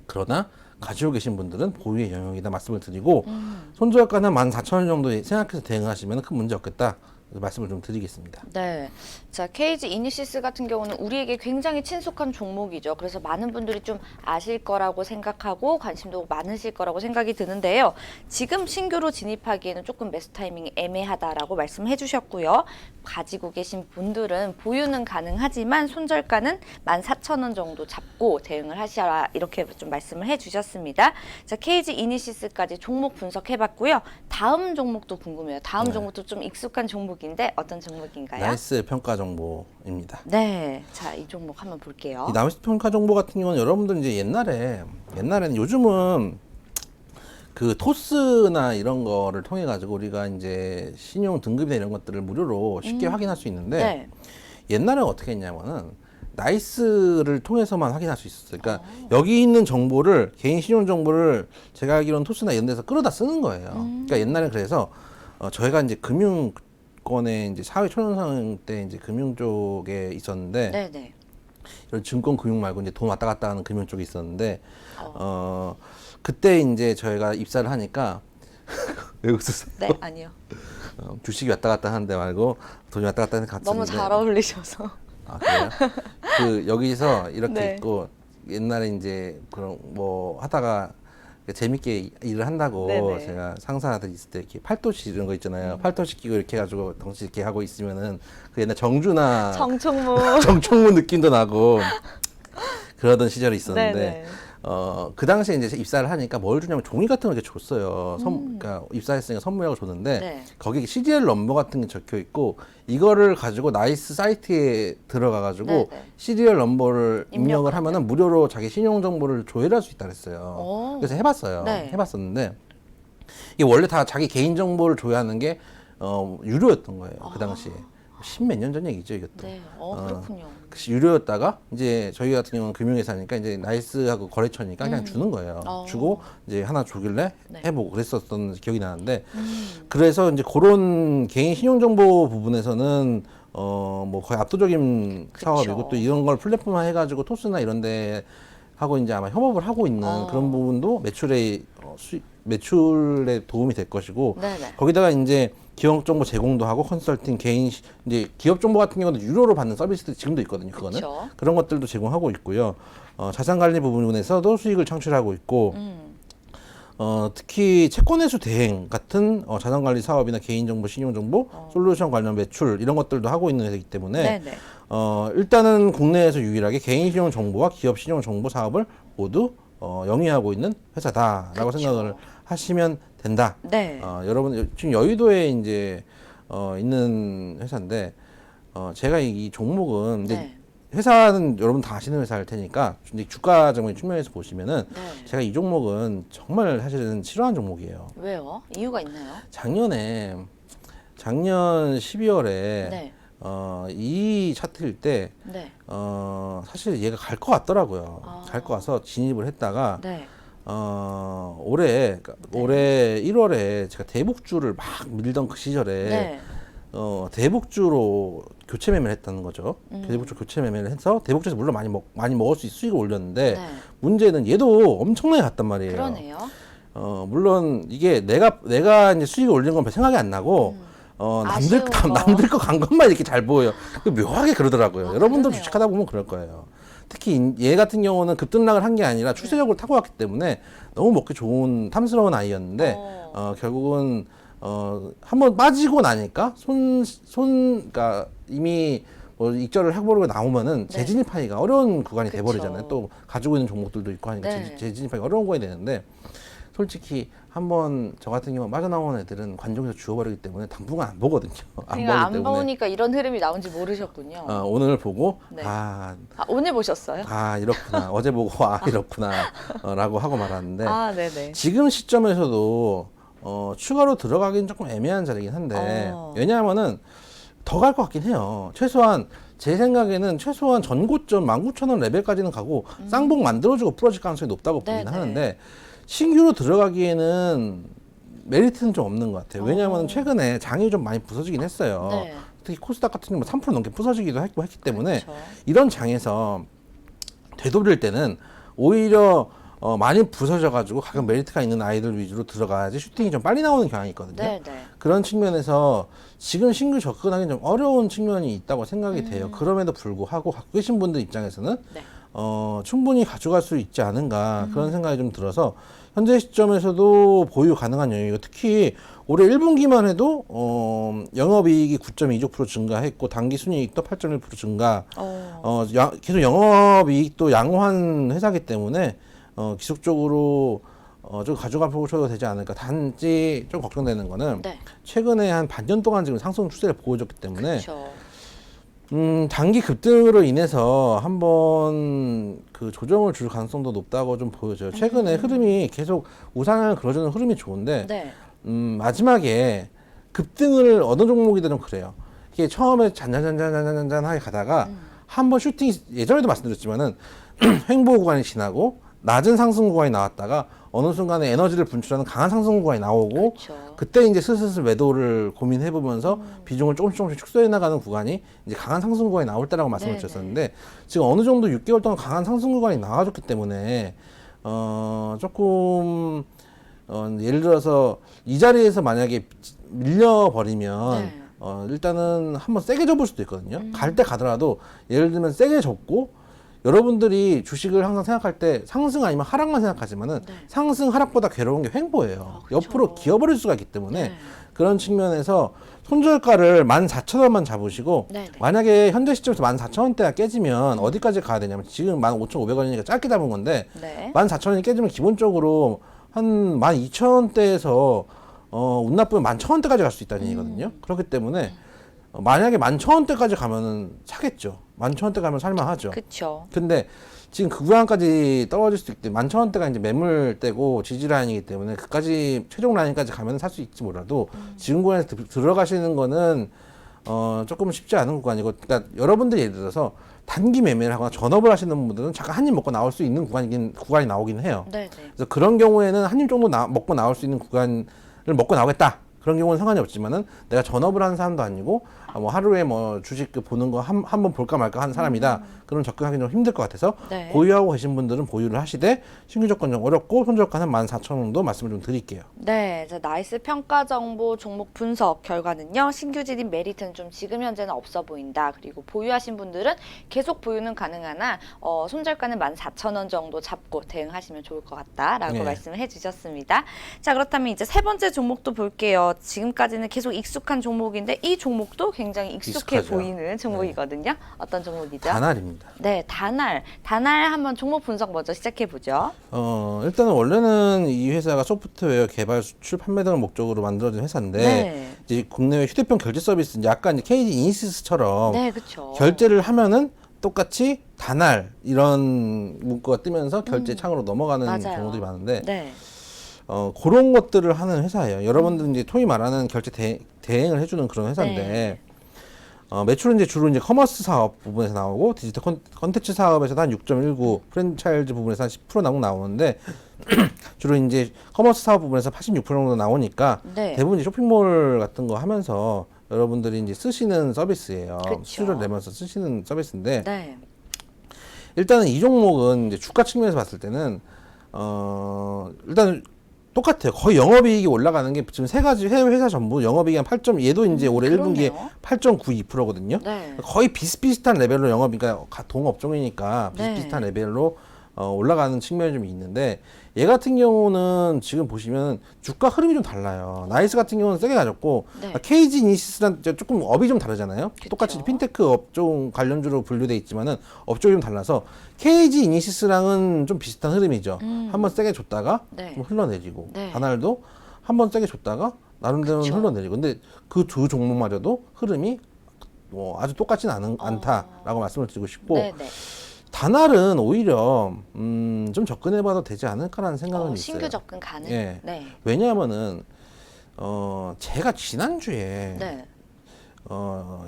그러나 가지고 계신 분들은 보유의 영역이다 말씀을 드리고 손절가는 14,000원 정도 생각해서 대응하시면 큰 문제 없겠다 말씀을 좀 드리겠습니다.
네. 자, KG 이니시스 같은 경우는 우리에게 굉장히 친숙한 종목이죠. 그래서 많은 분들이 좀 아실 거라고 생각하고 관심도 많으실 거라고 생각이 드는데요. 지금 신규로 진입하기에는 조금 매수 타이밍이 애매하다라고 말씀해 주셨고요. 가지고 계신 분들은 보유는 가능하지만 손절가는 14,000원 정도 잡고 대응을 하셔라 이렇게 좀 말씀을 해 주셨습니다. 자, KG 이니시스까지 종목 분석해 봤고요. 다음 종목도 궁금해요. 다음 종목도 좀 익숙한 종목인데 어떤 종목인가요?
나이스 평가 정보입니다.
네, 자, 이 종목 한번 볼게요.
이 나이스 평가 정보 같은 경우는 여러분들 이제 옛날에는 요즘은 그 토스나 이런 거를 통해 가지고 우리가 이제 신용 등급이나 이런 것들을 무료로 쉽게 확인할 수 있는데
네.
옛날에 어떻게 했냐면은 나이스를 통해서만 확인할 수 있었어요. 그러니까 여기 있는 정보를 개인 신용 정보를 제가 알기로는 토스나 이런 데서 끌어다 쓰는 거예요. 그러니까 옛날에 그래서 저희가 이제 금융권에 이제 사회 초년생 때 이제 금융 쪽에 있었는데
네, 네.
이런 증권 금융 말고 이제 돈 왔다 갔다 하는 금융 쪽에 있었는데 그때 이제 저희가 입사를 하니까 왜 웃으세요?
네, 아니요.
주식이 왔다 갔다 하는데 말고 돈이 왔다 갔다 하는
너무 잘 어울리셔서.
아 그래요? 그 여기서 이렇게
네.
있고 옛날에 이제 그런 뭐 하다가 재밌게 일을 한다고
네네.
제가 상사들 있을 때 이렇게 팔토시 이런 거 있잖아요. 팔토시 끼고 이렇게 해가지고 덩치 이렇게 하고 있으면은 그 옛날 정주나
정총무.
정총무 느낌도 나고 그러던 시절이 있었는데
네네.
그 당시에 이제 입사를 하니까 뭘 주냐면 종이 같은 걸 이렇게 줬어요. 그러니까 입사했으니까 선물하고 줬는데
네.
거기에 시리얼 넘버 같은 게 적혀 있고 이거를 가지고 나이스 사이트에 들어가 가지고
네네.
시리얼 넘버를 입력을
입력하면?
하면은 무료로 자기 신용 정보를 조회할 수 있다 그랬어요.
오.
그래서 해봤어요.
네.
해봤었는데 이게 원래 다 자기 개인 정보를 조회하는 게 유료였던 거예요. 그 당시에. 십몇 년 전 얘기죠, 이것도.
네, 그렇군요.
유료였다가 이제 저희 같은 경우는 금융회사니까 이제 나이스하고 거래처니까 그냥 주는 거예요. 주고 이제 하나 주길래
네.
해보고 그랬었던 기억이 나는데 그래서 이제 그런 개인 신용정보 부분에서는 뭐 거의 압도적인
그쵸.
사업이고 또 이런 걸 플랫폼화 해가지고 토스나 이런데 하고 이제 아마 협업을 하고 있는 그런 부분도 매출에 도움이 될 것이고
네네.
거기다가 이제 기업 정보 제공도 하고 컨설팅 개인 이제 기업 정보 같은 경우는 유료로 받는 서비스도 지금도 있거든요. 그거는
그쵸.
그런 것들도 제공하고 있고요. 자산 관리 부분에서도 수익을 창출하고 있고 특히 채권회수 대행 같은 자산 관리 사업이나 개인 정보, 신용 정보, 솔루션 관련 매출 이런 것들도 하고 있는 회사이기 때문에
네네.
일단은 국내에서 유일하게 개인 신용 정보와 기업 신용 정보 사업을 모두 영위하고 있는 회사다라고
그쵸.
생각을 하시면 된다.
네.
여러분 지금 여의도에 이제 있는 회사인데 제가 이 종목은 이제
네.
회사는 여러분 다 아시는 회사일 테니까 이제 주가 정의 측면에서 보시면은
네.
제가 이 종목은 정말 사실은 싫어하는 종목이에요.
왜요? 이유가 있나요?
작년 12월에
네.
이 차트일 때
네.
사실 얘가 갈 것 같더라고요.
아.
갈 것 같아서 진입을 했다가
네.
올해 1월에 제가 대북주를 막 밀던 그 시절에
네.
대북주로 교체 매매를 했다는 거죠. 대북주 교체 매매를 해서 대북주에서 물론 많이 먹을 수 있어 수익을 올렸는데
네.
문제는 얘도 엄청나게 갔단 말이에요.
그러네요.
물론 이게 내가 이제 수익을 올린 건 별 생각이 안 나고
아쉬운 거.
남들 거 간 것만 이렇게 잘 보여요. 묘하게 그러더라고요. 여러분도
그러네요.
주식하다 보면 그럴 거예요. 특히 얘 같은 경우는 급등락을 한 게 아니라 추세적으로 타고 왔기 때문에 너무 먹기 좋은 탐스러운 아이였는데 결국은 한번 빠지고 나니까 그러니까 이미 뭐 익절을 해버리고 나오면은
네.
재진입하기가 어려운 구간이
그쵸.
돼버리잖아요. 또 가지고 있는 종목들도 있고 하니까
네.
재진입하기 어려운 거야 되는데 솔직히 한번 저 같은 경우 빠져나온 애들은 관종에서 주워버리기 때문에 당분간 안 보거든요. 안
그러니까 안
보기 때문에
보니까 이런 흐름이 나온지 모르셨군요.
오늘 보고
네.
아
오늘 보셨어요?
이렇구나 어제 보고 이렇구나 라고 하고 말았는데
네네.
지금 시점에서도 추가로 들어가기는 조금 애매한 자리긴 한데 왜냐하면은 더 갈 것 같긴 해요. 최소한 제 생각에는 최소한 전고점 19,000원 레벨까지는 가고 쌍봉 만들어주고 부러질 가능성이 높다고 보긴
네네.
하는데 신규로 들어가기에는 메리트는 좀 없는 것 같아요. 왜냐하면 최근에 장이 좀 많이 부서지긴 했어요.
네.
특히 코스닥 같은 경우 3% 넘게 부서지기도 했기 때문에
그렇죠.
이런 장에서 되돌릴 때는 오히려 많이 부서져가지고 가끔 메리트가 있는 아이들 위주로 들어가야지 슈팅이 좀 빨리 나오는 경향이 있거든요.
네, 네.
그런 측면에서 지금 신규 접근하기 좀 어려운 측면이 있다고 생각이 돼요. 그럼에도 불구하고 갖고 계신 분들 입장에서는
네.
충분히 가져갈 수 있지 않은가 그런 생각이 좀 들어서 현재 시점에서도 보유 가능한 영역이고 특히 올해 1분기만 해도 영업이익이 9.26% 증가했고 당기순이익도 8.1% 증가. 계속 영업이익도 양호한 회사이기 때문에 지속적으로 좀 가져가 보셔도 되지 않을까. 단지 좀 걱정되는 거는
네.
최근에 한 반년 동안 지금 상승 추세를 보여줬기 때문에
그렇죠.
단기 급등으로 인해서 한번 그 조정을 줄 가능성도 높다고 좀 보여져요. 최근에 흐름이 계속 우상을 그려주는 흐름이 좋은데
네.
마지막에 급등을 어느 종목이든 좀 그래요. 이게 처음에 잔잔하게 가다가 한번 슈팅이 예전에도 말씀드렸지만은 횡보 구간이 지나고 낮은 상승 구간이 나왔다가 어느 순간에 에너지를 분출하는 강한 상승 구간이 나오고
그렇죠.
그때 이제 슬슬 매도를 고민해 보면서 비중을 조금씩 축소해 나가는 구간이 이제 강한 상승 구간이 나올 때라고 말씀을
네네.
드렸었는데 지금 어느 정도 6개월 동안 강한 상승 구간이 나와줬기 때문에 조금 예를 들어서 이 자리에서 만약에 밀려버리면
네.
일단은 한번 세게 접을 수도 있거든요. 갈 때 가더라도 예를 들면 세게 접고 여러분들이 주식을 항상 생각할 때 상승 아니면 하락만 생각하지만은
네.
상승 하락보다 괴로운 게 횡보예요.
그쵸.
옆으로 기어버릴 수가 있기 때문에
네.
그런 측면에서 손절가를 14,000원만 잡으시고
네네.
만약에 현재 시점에서 14,000원대가 깨지면 어디까지 가야 되냐면 지금 15,500원이니까 짧게 잡은 건데
네.
14,000원이 깨지면 기본적으로 한 12,000원대에서 운 나쁘면 11,000원대까지 갈 수 있다는 얘기거든요. 그렇기 때문에 만약에 11,000원대까지 가면은 사겠죠. 11,000원대 가면 살만하죠.
그렇죠.
근데 지금 그 구간까지 떨어질 수 있기 때문에 11,000원대가 이제 매물대고 지지라인이기 때문에 그까지 최종 라인까지 가면 살 수 있지 몰라도 지금 구간에서 들어가시는 거는 조금 쉽지 않은 구간이고 그러니까 여러분들이 예를 들어서 단기 매매를 하거나 전업을 하시는 분들은 잠깐 한 입 먹고 나올 수 있는 구간이 나오긴 해요.
네네.
그래서 그런 경우에는 한 입 정도 먹고 나올 수 있는 구간을 먹고 나오겠다. 그런 경우는 상관이 없지만은 내가 전업을 하는 사람도 아니고 뭐 하루에 뭐 주식 보는 거 한 번 볼까 말까 하는 사람이다. 그럼 접근하기 좀 힘들 것 같아서
네.
보유하고 계신 분들은 보유를 하시되 신규 접근 좀 어렵고 손절가는 14,000원 정도 말씀을 좀 드릴게요.
네, 자, 나이스 평가 정보 종목 분석 결과는요. 신규 진입 메리트는 좀 지금 현재는 없어 보인다. 그리고 보유하신 분들은 계속 보유는 가능하나 손절가는 14,000원 정도 잡고 대응하시면 좋을 것 같다라고
네.
말씀을 해주셨습니다. 자, 그렇다면 이제 세 번째 종목도 볼게요. 지금까지는 계속 익숙한 종목인데 이 종목도 굉장히 익숙해
익숙하죠.
보이는 종목이거든요. 어떤 종목이죠?
다날입니다.
네, 다날. 다날 한번 종목 분석 먼저 시작해 보죠.
일단은 원래는 이 회사가 소프트웨어 개발, 수출, 판매 등을 목적으로 만들어진 회사인데
네.
이제 국내외 휴대폰 결제 서비스 이제 약간 이제 KG 이니시스처럼
네, 그렇죠.
결제를 하면은 똑같이 다날 이런 문구가 뜨면서 결제 창으로 넘어가는
맞아요.
경우들이 많은데
네.
그런 것들을 하는 회사예요. 여러분들 이제 소위 말하는 결제 대행을 해주는 그런 회사인데
네.
매출은 이제 주로 이제 커머스 사업 부분에서 나오고 디지털 컨텐츠 사업에서도 한 6.19, 프랜차이즈 부분에서 한 10% 정도 나오는데 주로 이제 커머스 사업 부분에서 86% 정도 나오니까
네.
대부분 이제 쇼핑몰 같은 거 하면서 여러분들이 이제 쓰시는 서비스예요.
그쵸.
수수료를 내면서 쓰시는 서비스인데
네.
일단은 이 종목은 이제 주가 측면에서 봤을 때는 일단 똑같아요. 거의 영업이익이 올라가는 게 지금 세 가지 해외 회사 전부 영업이익이 한 8점 얘도 이제 올해 1분기에
그러네요.
8.92%거든요.
네.
거의 비슷비슷한 레벨로 영업이니까 동업종이니까
네.
비슷비슷한 레벨로 올라가는 측면이 좀 있는데 얘 같은 경우는 지금 보시면 주가 흐름이 좀 달라요. 나이스 같은 경우는 세게 가졌고
네.
KG 이니시스랑 조금 업이 좀 다르잖아요.
그쵸.
똑같이 핀테크 업종 관련주로 분류돼 있지만은 업종이 좀 달라서 KG 이니시스랑은 좀 비슷한 흐름이죠. 한번 세게 줬다가
네.
좀 흘러내리고
네.
다날도 한번 세게 줬다가 나름대로
그쵸.
흘러내리고 근데 그 두 종목마저도 흐름이 뭐 아주 똑같지는 않다라고 말씀을 드리고 싶고
네, 네.
다날은 오히려 좀 접근해봐도 되지 않을까라는 생각은 있어요.
신규 접근 가능.
예.
네.
왜냐하면은 제가 지난주에
네.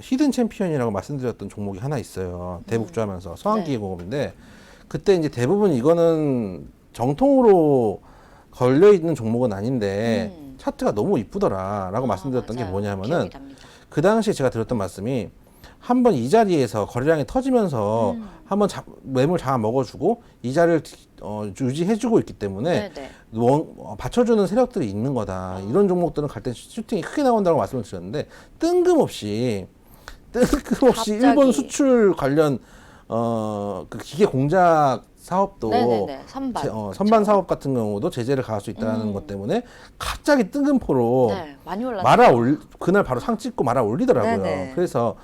히든 챔피언이라고 말씀드렸던 종목이 하나 있어요. 대북주하면서 서한기계공업인데 그때 이제 대부분 이거는 정통으로 걸려 있는 종목은 아닌데 차트가 너무 이쁘더라라고 말씀드렸던 게
맞아요.
뭐냐면은
기억이 납니다.
그 당시에 제가 드렸던 말씀이 한번 이 자리에서 거래량이 터지면서 한번 매물 잡아 먹어주고 이 자리를 유지해주고 있기 때문에
네네.
받쳐주는 세력들이 있는 거다. 이런 종목들은 갈 때 슈팅이 크게 나온다고 말씀을 드렸는데 뜬금없이
갑자기.
일본 수출 관련 그 기계 공작 사업도
네네네. 선반.
선반 사업 같은 경우도 제재를 가할 수 있다는 것 때문에 갑자기 뜬금포로
네, 많이 올랐어요.
그날 바로 상 찍고 말아 올리더라고요.
네네.
그래서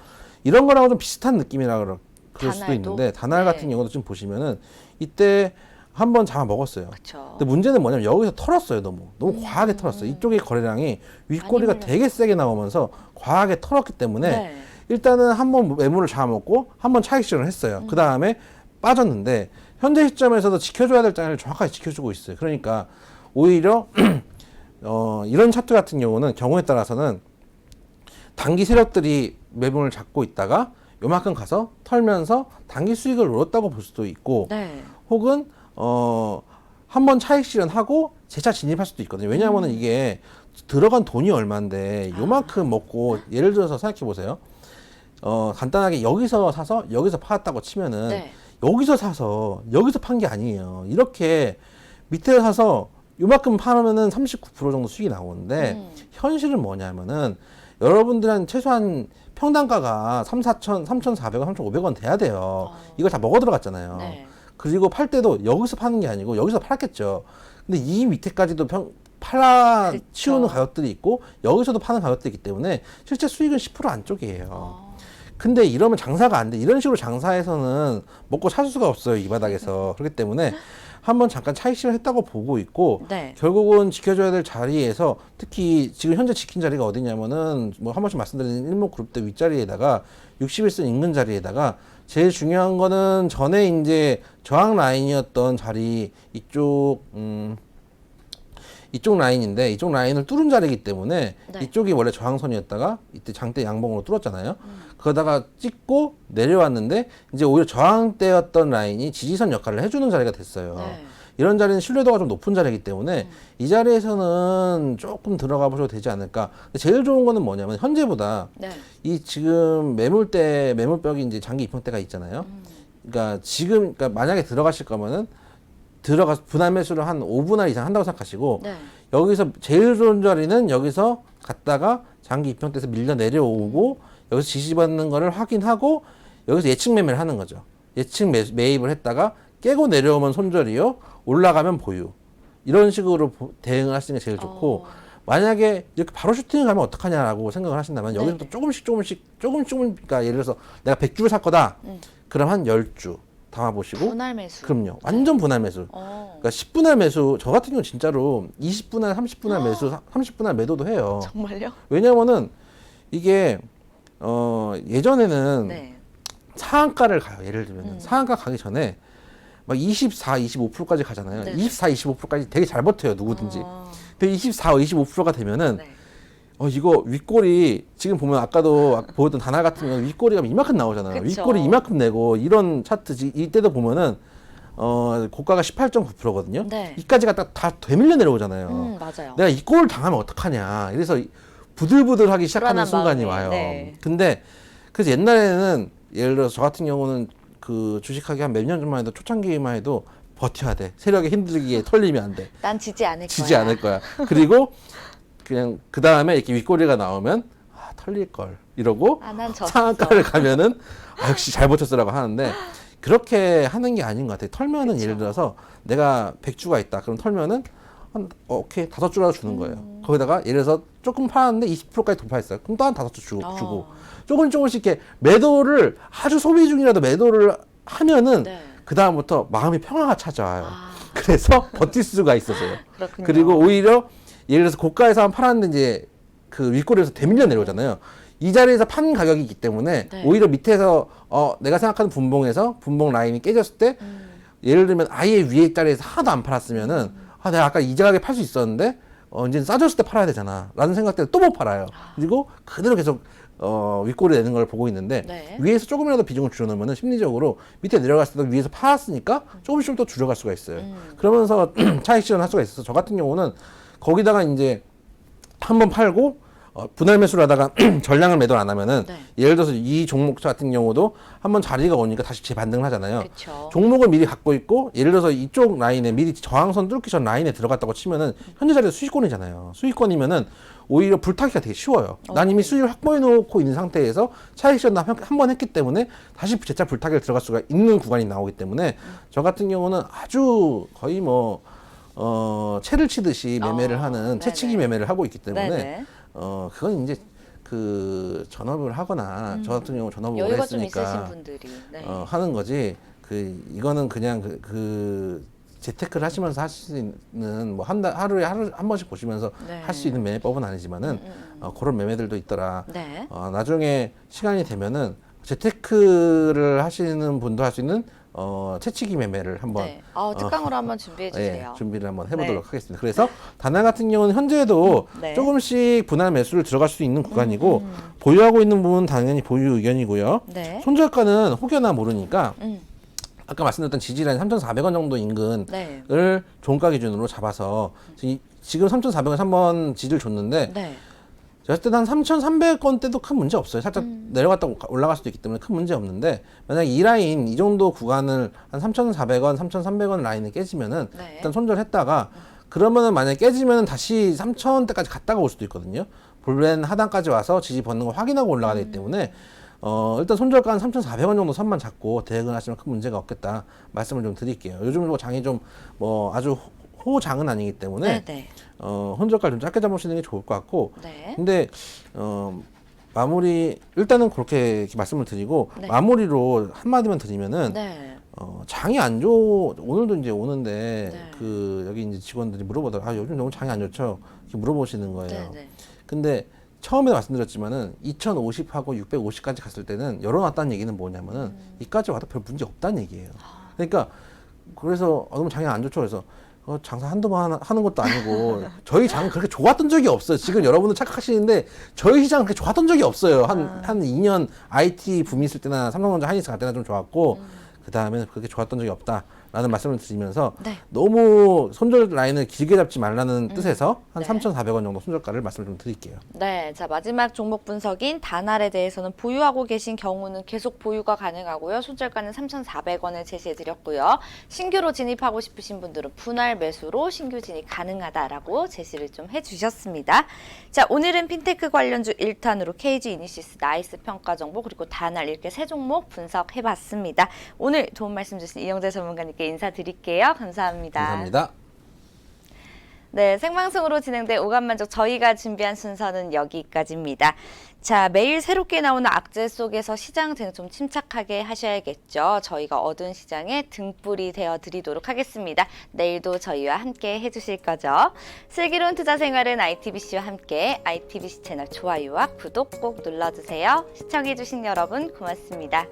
이런 거랑 좀 비슷한 느낌이라 그럴 수도
다날도?
있는데 다날
네.
같은 경우도 좀 보시면은 이때 한번 잡아 먹었어요.
그렇죠.
근데 문제는 뭐냐면 여기서 털었어요. 너무 과하게 털었어요. 이쪽의 거래량이 윗꼬리가
많이
되게 세게 나오면서 과하게 털었기 때문에
네.
일단은 한번 매물을 잡아먹고 한번 차익 실현을 했어요. 그 다음에 빠졌는데 현재 시점에서도 지켜줘야 될 자리를 정확하게 지켜주고 있어요. 그러니까 오히려 이런 차트 같은 경우에 따라서는 단기 세력들이 매물을 잡고 있다가 요만큼 가서 털면서 단기 수익을 얻었다고 볼 수도 있고
네.
혹은 한번 차익 실현하고 재차 진입할 수도 있거든요. 왜냐하면 이게 들어간 돈이 얼마인데 요만큼 먹고 예를 들어서 생각해 보세요. 간단하게 여기서 사서 여기서 팔았다고 치면은
네.
여기서 사서 여기서 판 게 아니에요. 이렇게 밑에 사서 요만큼 팔으면은 39% 정도 수익이 나오는데 현실은 뭐냐면은 여러분들은 최소한 평단가가 3,400원, 3,500원 돼야 돼요. 이걸 다 먹어 들어갔잖아요.
네.
그리고 팔 때도 여기서 파는 게 아니고 여기서 팔았겠죠. 근데 이 밑에까지도 치우는 가격들이 있고 여기서도 파는 가격들이 있기 때문에 실제 수익은 10% 안쪽이에요. 근데 이러면 장사가 안 돼. 이런 식으로 장사해서는 먹고 살 수가 없어요. 이 바닥에서. 그렇기 때문에 한번 잠깐 차익 실현했다고 보고 있고
네.
결국은 지켜줘야 될 자리에서 특히 지금 현재 지킨 자리가 어디냐면은 뭐 한 번씩 말씀드린 일목그룹대 윗자리에다가 61선 인근 자리에다가 제일 중요한 거는 전에 이제 저항 라인이었던 자리 이쪽 라인인데 이쪽 라인을 뚫은 자리이기 때문에
네.
이쪽이 원래 저항선이었다가 이때 장대 양봉으로 뚫었잖아요. 그러다가 찍고 내려왔는데 이제 오히려 저항대였던 라인이 지지선 역할을 해주는 자리가 됐어요.
네.
이런 자리는 신뢰도가 좀 높은 자리이기 때문에 이 자리에서는 조금 들어가 보셔도 되지 않을까. 근데 제일 좋은 거는 뭐냐면 현재보다
네.
이 지금 매물벽이 이제 장기 입형대가 있잖아요. 그러니까 만약에 들어가실 거면은 분할 매수를 한 5분할 이상 한다고 생각하시고
네.
여기서 제일 좋은 자리는 여기서 갔다가 장기 입형대에서 밀려 내려오고 여기서 지지받는 거를 확인하고 여기서 예측 매매를 하는 거죠. 예측 매입을 했다가 깨고 내려오면 손절이요. 올라가면 보유. 이런 식으로 대응을 하시는 게 제일 좋고 만약에 이렇게 바로 슈팅을 가면 어떡하냐라고 생각을 하신다면 여기서부터 조금씩 그러니까 예를 들어서 내가 100주를 살 거다. 그럼 한 10주 담아보시고
분할 매수.
그럼요. 완전 분할 매수. 그러니까 10분할 매수 저 같은 경우 진짜로 20분할 30분할 매수 30분할 매도도 해요.
정말요?
왜냐면은 이게 예전에는
네.
상한가를 가요. 예를 들면 상한가 가기 전에 막 24, 25%까지 가잖아요.
네.
24, 25%까지 되게 잘 버텨요. 누구든지. 근데 24, 25%가 되면은
네.
이거 윗골이 지금 보면 아까도 보였던 다날 같은 경우는 윗골이가 이만큼 나오잖아요.
그쵸.
윗골이 이만큼 내고 이런 차트 이때도 보면은 고가가 18.9%거든요.
네.
이까지가 다 되밀려 내려오잖아요.
맞아요.
내가 이 꼴을 당하면 어떡하냐. 그래서 부들부들하기 시작하는
불안한
순간이
마음에,
와요.
네.
근데 그래서 옛날에는 예를 들어서 저 같은 경우는 그 주식하기 한 몇 년 전만 해도 초창기만 해도 버텨야 돼. 세력에 힘들기에 털리면 안 돼.
난 지지 않을
지지
거야.
않을 거야. 그리고 그냥 그 다음에 이렇게 윗꼬리가 나오면 털릴 걸 이러고
난 졌어.
상한가를 가면은 역시 잘 버텼으라고 하는데 그렇게 하는 게 아닌 것 같아요. 털면은
그쵸.
예를 들어서 내가 100주가 있다. 그럼 털면은 오케이 5주라도 주는 거예요. 거기다가 예를 들어서 조금 팔았는데 20%까지 돌파했어요. 그럼 또 한 5주 주고 조금씩 이렇게 매도를 아주 소비 중이라도 매도를 하면은
네.
그 다음부터 마음이 평화가 찾아와요. 그래서 버틸 수가 있었어요.
그렇군요.
그리고 오히려 예를 들어서 고가에서 한 팔았는데 이제 그 윗꼬리에서 되밀려 내려오잖아요. 이 자리에서 판 가격이기 때문에
네.
오히려 밑에서 내가 생각하는 분봉 라인이 깨졌을 때 예를 들면 아예 위에 자리에서 하나도 안 팔았으면은 내가 아까 이 가격에 팔 수 있었는데 이제 싸졌을 때 팔아야 되잖아 라는 생각 때문에 또 못 팔아요. 그리고 그대로 계속 윗골이 내는 걸 보고 있는데
네.
위에서 조금이라도 비중을 줄여놓으면 심리적으로 밑에 내려갔을 때 위에서 팔았으니까 조금씩 더 줄여갈 수가 있어요. 그러면서 차익 실현할 수가 있어서 저 같은 경우는 거기다가 이제 한번 팔고 분할 매수를 하다가 전량을 매도 안 하면은
네.
예를 들어서 이 종목 같은 경우도 한번 자리가 오니까 다시 재반등을 하잖아요.
그쵸.
종목을 미리 갖고 있고 예를 들어서 이쪽 라인에 미리 저항선 뚫기 전 라인에 들어갔다고 치면은 현재 자리에서 수익권이잖아요. 수익권이면은 오히려 불타기가 되게 쉬워요. 난 이미 수익을 확보해 놓고 있는 상태에서 차익 실현 한번 했기 때문에 다시 재차 불타기를 들어갈 수가 있는 구간이 나오기 때문에 저 같은 경우는 아주 거의 뭐 채를 치듯이 매매를 하는 채치기
네네.
매매를 하고 있기 때문에
네네.
그건 이제 그 전업을 하거나 저 같은 경우 전업을 오래
여유가 좀 있으신
했으니까
분들이. 네.
하는 거지. 이거는 그냥 재테크를 하시면서 할 수 있는 뭐 하루에 한 번씩 보시면서
네.
할 수 있는 매매법은 아니지만은 그런 매매들도 있더라.
네.
나중에 시간이 되면은 재테크를 하시는 분도 할 수 있는 채치기 매매를 한번
네. 특강으로 한번 준비해 주세요.
예, 준비를 한번 해보도록
네.
하겠습니다. 그래서 다날 같은 경우는 현재도
네.
조금씩 분할 매수를 들어갈 수 있는 구간이고 보유하고 있는 부분은 당연히 보유 의견이고요.
네.
손절가는 혹여나 모르니까
음.
아까 말씀드렸던 지지라인 3,400원 정도 인근을
네.
종가 기준으로 잡아서 지금 3,400원 한번 지지를 줬는데
네.
제가 그때 한 3,300원 때도 큰 문제 없어요. 살짝 내려갔다 올라갈 수도 있기 때문에 큰 문제 없는데 만약 이 라인 이 정도 구간을 한 3,400원, 3,300원 라인을 깨지면은
네.
일단 손절했다가 그러면은 만약에 깨지면은 다시 3,000원대까지 갔다가 올 수도 있거든요. 볼렌 하단까지 와서 지지 받는 거 확인하고 올라가야 되기 때문에 일단 손절가는 3,400원 정도 선만 잡고 대응을 하시면 큰 문제가 없겠다 말씀을 좀 드릴게요. 요즘 뭐 장이 좀 뭐 아주 호장은 아니기 때문에
네.
손절가를 좀 짧게 잡으시는 게 좋을 것 같고
네.
근데 마무리 일단은 그렇게 이렇게 말씀을 드리고
네.
마무리로 한마디만 드리면은
네.
장이 안 좋 오늘도 이제 오는데
네.
여기 이제 직원들이 물어보더라고요. 요즘 너무 장이 안 좋죠. 이렇게 물어보시는 거예요.
네.
근데 처음에 말씀드렸지만은 2050하고 650까지 갔을 때는 열어놨다는 얘기는 뭐냐면은 이까지 와도 별 문제 없다는 얘기예요. 그러니까 그래서 너무 장이 안 좋죠. 그래서 장사 한두 번 하는 것도 아니고 저희 장은 그렇게 좋았던 적이 없어요. 지금 여러분들 착각하시는데 저희 시장은 그렇게 좋았던 적이 없어요. 한 2년 IT 붐이 있을 때나 삼성전자 하이닉스 갈 때나 좀 좋았고 그 다음에는 그렇게 좋았던 적이 없다라는 말씀을 드리면서
네.
너무 손절 라인을 길게 잡지 말라는 뜻에서 한
네.
3,400원 정도 손절가를 말씀을 좀 드릴게요.
네, 자 마지막 종목 분석인 다날에 대해서는 보유하고 계신 경우는 계속 보유가 가능하고요. 손절가는 3,400원을 제시해드렸고요. 신규로 진입하고 싶으신 분들은 분할 매수로 신규 진입 가능하다라고 제시를 좀 해주셨습니다. 자, 오늘은 핀테크 관련주 1탄으로 KG 이니시스, 나이스 평가 정보 그리고 다날 이렇게 세 종목 분석해봤습니다. 오늘 좋은 말씀 주신 이영재 전문가님께 인사드릴게요. 감사합니다.
감사합니다.
네, 생방송으로 진행된 오감만족 저희가 준비한 순서는 여기까지입니다. 자, 매일 새롭게 나오는 악재 속에서 시장 좀 침착하게 하셔야겠죠. 저희가 어두운 시장에 등불이 되어 드리도록 하겠습니다. 내일도 저희와 함께 해주실 거죠. 슬기로운 투자 생활은 ITBC와 함께 ITBC 채널 좋아요와 구독 꼭 눌러주세요. 시청해주신 여러분 고맙습니다.